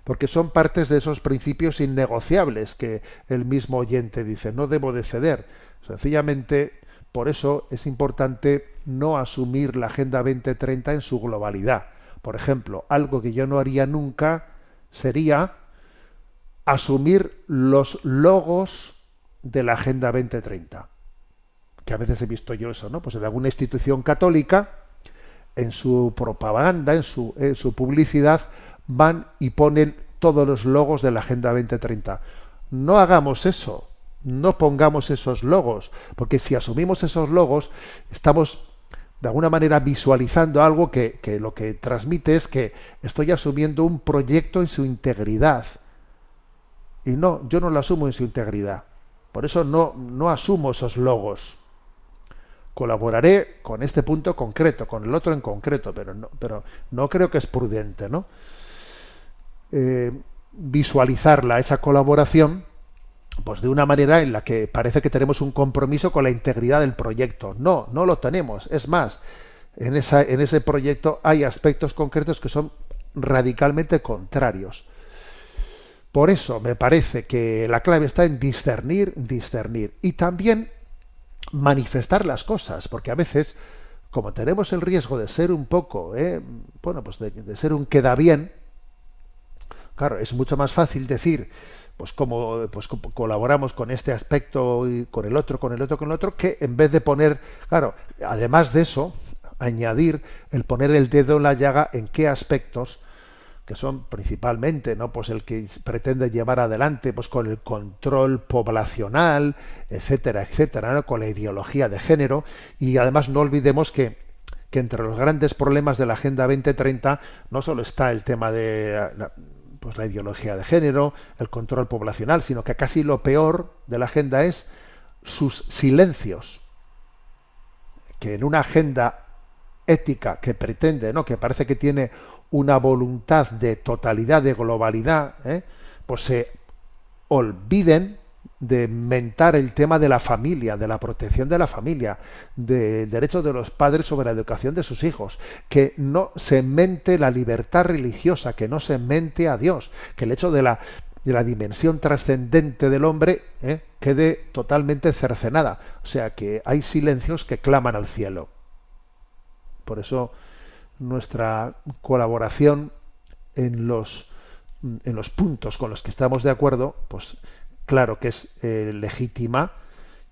Speaker 3: porque son partes de esos principios innegociables que el mismo oyente dice, no debo de ceder. Sencillamente, por eso es importante no asumir la Agenda 2030 en su globalidad. Por ejemplo, algo que yo no haría nunca sería asumir los logos de la Agenda 2030. Que a veces he visto yo eso, ¿no? Pues en alguna institución católica, en su propaganda, en su publicidad, van y ponen todos los logos de la Agenda 2030. No hagamos eso, no pongamos esos logos, porque si asumimos esos logos, estamos de alguna manera visualizando algo que lo que transmite es que estoy asumiendo un proyecto en su integridad. Y no, yo no lo asumo en su integridad. Por eso no asumo esos logos. Colaboraré con este punto concreto, con el otro en concreto, pero no creo que es prudente, ¿no? Visualizarla, esa colaboración, pues de una manera en la que parece que tenemos un compromiso con la integridad del proyecto. No lo tenemos. Es más, en ese proyecto hay aspectos concretos que son radicalmente contrarios. Por eso me parece que la clave está en discernir y también manifestar las cosas, porque a veces, como tenemos el riesgo de ser un poco, pues de ser un queda bien, claro, es mucho más fácil decir, pues como colaboramos con este aspecto y con el otro, que en vez de poner, claro, además de eso, añadir el poner el dedo en la llaga en qué aspectos, que son principalmente, ¿no?, pues el que pretende llevar adelante, pues con el control poblacional, etcétera, ¿no?, con la ideología de género. Y además no olvidemos que entre los grandes problemas de la Agenda 2030 no solo está el tema de la ideología de género, el control poblacional, sino que casi lo peor de la agenda es sus silencios. Que en una agenda ética que pretende, ¿no?, que parece que tiene una voluntad de totalidad, de globalidad, pues se olviden de mentar el tema de la familia, de la protección de la familia, del derecho de los padres sobre la educación de sus hijos, que no se mente la libertad religiosa, que no se mente a Dios, que el hecho de la dimensión trascendente del hombre quede totalmente cercenada. O sea que hay silencios que claman al cielo. Por eso nuestra colaboración en los puntos con los que estamos de acuerdo, pues claro que es legítima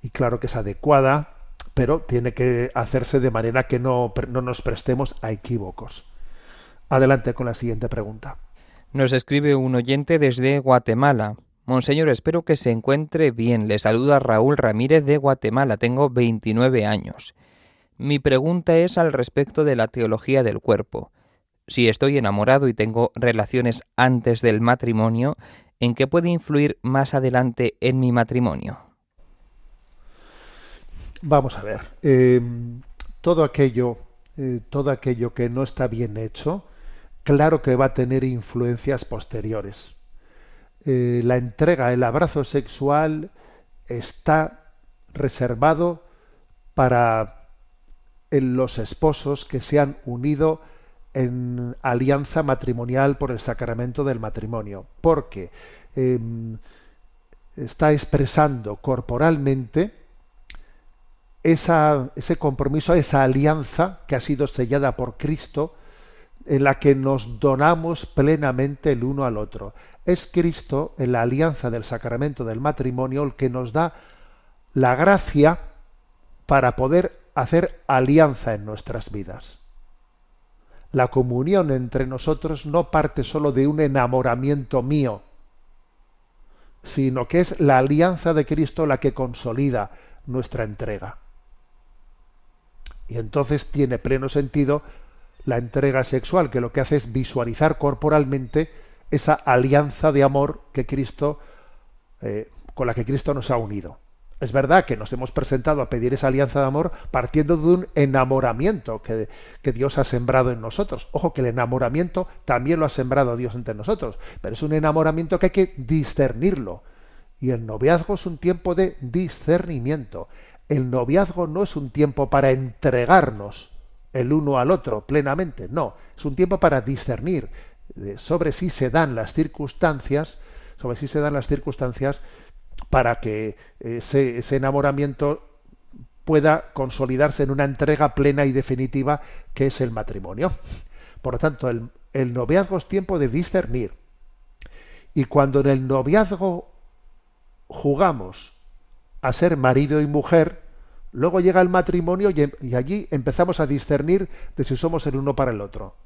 Speaker 3: y claro que es adecuada, pero tiene que hacerse de manera que no nos prestemos a equívocos. Adelante con la siguiente pregunta.
Speaker 7: Nos escribe un oyente desde Guatemala. Monseñor, espero que se encuentre bien. Le saluda Raúl Ramírez de Guatemala. Tengo 29 años. Mi pregunta es al respecto de la teología del cuerpo. Si estoy enamorado y tengo relaciones antes del matrimonio, ¿en qué puede influir más adelante en mi matrimonio?
Speaker 3: Vamos a ver. Todo aquello que no está bien hecho, claro que va a tener influencias posteriores. la entrega, el abrazo sexual está reservado para los esposos que se han unido en alianza matrimonial por el sacramento del matrimonio, porque está expresando corporalmente ese compromiso, esa alianza que ha sido sellada por Cristo, en la que nos donamos plenamente el uno al otro. Es Cristo, en la alianza del sacramento del matrimonio, el que nos da la gracia para poder hacer alianza en nuestras vidas. La comunión entre nosotros no parte solo de un enamoramiento mío, sino que es la alianza de Cristo la que consolida nuestra entrega. Y entonces tiene pleno sentido la entrega sexual, que lo que hace es visualizar corporalmente esa alianza de amor que Cristo, con la que Cristo nos ha unido. Es verdad que nos hemos presentado a pedir esa alianza de amor partiendo de un enamoramiento que Dios ha sembrado en nosotros. Ojo, que el enamoramiento también lo ha sembrado Dios entre nosotros, pero es un enamoramiento que hay que discernirlo. Y el noviazgo es un tiempo de discernimiento. El noviazgo no es un tiempo para entregarnos el uno al otro plenamente, no, es un tiempo para discernir sobre si se dan las circunstancias, para que ese enamoramiento pueda consolidarse en una entrega plena y definitiva que es el matrimonio. Por lo tanto, el noviazgo es tiempo de discernir. Y cuando en el noviazgo jugamos a ser marido y mujer, luego llega el matrimonio y allí empezamos a discernir de si somos el uno para el otro.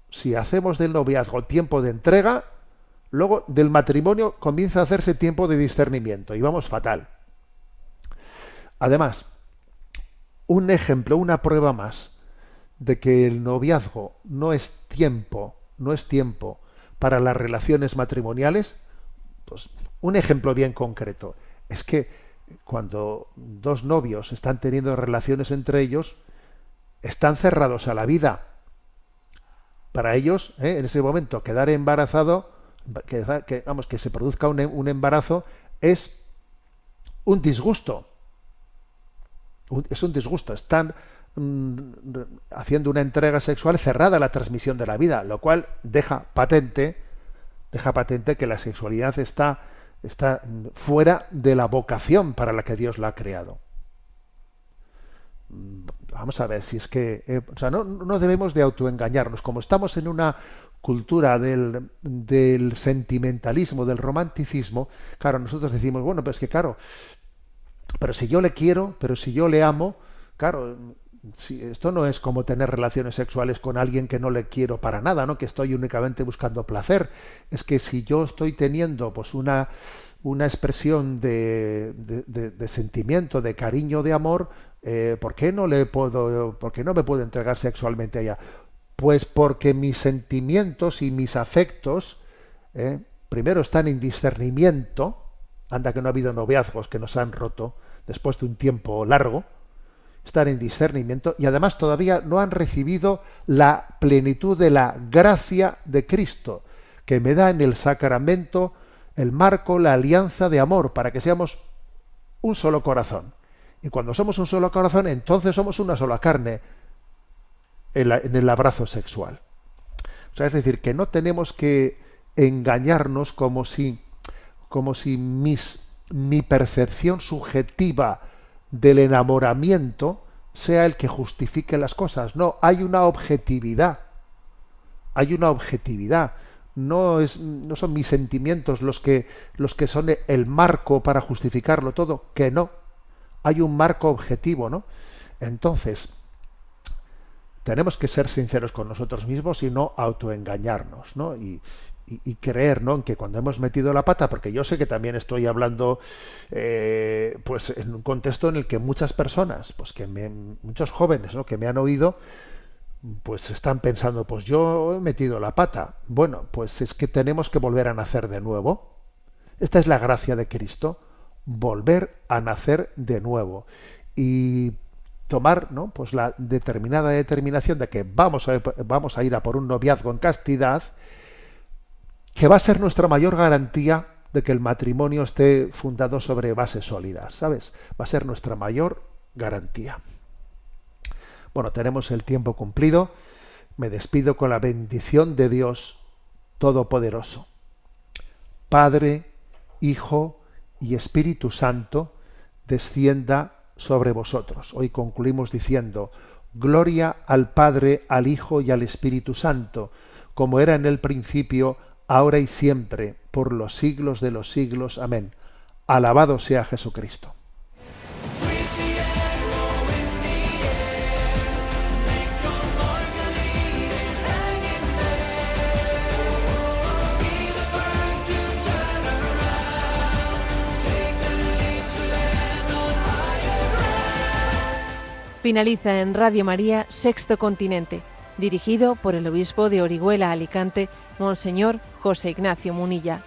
Speaker 3: Si hacemos del noviazgo tiempo de entrega, luego del matrimonio comienza a hacerse tiempo de discernimiento y vamos fatal. Además, un ejemplo, una prueba más de que el noviazgo no es tiempo para las relaciones matrimoniales, pues un ejemplo bien concreto es que cuando dos novios están teniendo relaciones entre ellos, están cerrados a la vida. Para ellos, en ese momento, quedar embarazado, que se produzca un embarazo, es un disgusto. Es un disgusto. Están haciendo una entrega sexual cerrada a la transmisión de la vida, lo cual deja patente que la sexualidad está fuera de la vocación para la que Dios la ha creado. Vamos a ver si es que no debemos de autoengañarnos. Como estamos en una cultura del sentimentalismo, del romanticismo, claro, nosotros decimos, bueno, pues que claro, pero si yo le quiero, pero si yo le amo, claro, si esto no es como tener relaciones sexuales con alguien que no le quiero para nada, ¿no? Que estoy únicamente buscando placer. Es que si yo estoy teniendo pues una expresión de sentimiento, de cariño, de amor, ¿por qué no me puedo entregar sexualmente a ella? Pues porque mis sentimientos y mis afectos primero están en discernimiento. Anda que no ha habido noviazgos que nos han roto después de un tiempo largo. Están en discernimiento y además todavía no han recibido la plenitud de la gracia de Cristo, que me da en el sacramento el marco, la alianza de amor, para que seamos un solo corazón. Y cuando somos un solo corazón, entonces somos una sola carne en el abrazo sexual. O sea, es decir, que no tenemos que engañarnos como si mi percepción subjetiva del enamoramiento sea el que justifique las cosas. No, hay una objetividad. No son mis sentimientos los que son el marco para justificarlo todo, que no. Hay un marco objetivo, ¿no? Entonces, tenemos que ser sinceros con nosotros mismos y no autoengañarnos, ¿no? Y creer, ¿no?, en que cuando hemos metido la pata, porque yo sé que también estoy hablando pues en un contexto en el que muchas personas, pues muchos jóvenes, ¿no?, que me han oído, pues están pensando, pues yo he metido la pata. Bueno, pues es que tenemos que volver a nacer de nuevo. Esta es la gracia de Cristo, volver a nacer de nuevo y tomar, ¿no?, pues la determinación de que vamos a ir a por un noviazgo en castidad, que va a ser nuestra mayor garantía de que el matrimonio esté fundado sobre bases sólidas, ¿sabes? Va a ser nuestra mayor garantía. Bueno, tenemos el tiempo cumplido. Me despido con la bendición de Dios Todopoderoso. Padre, Hijo y Espíritu Santo, descienda sobre vosotros. Hoy concluimos diciendo: Gloria al Padre, al Hijo y al Espíritu Santo, como era en el principio, ahora y siempre, por los siglos de los siglos. Amén. Alabado sea Jesucristo.
Speaker 2: Finaliza en Radio María Sexto Continente, dirigido por el obispo de Orihuela Alicante, Monseñor José Ignacio Munilla.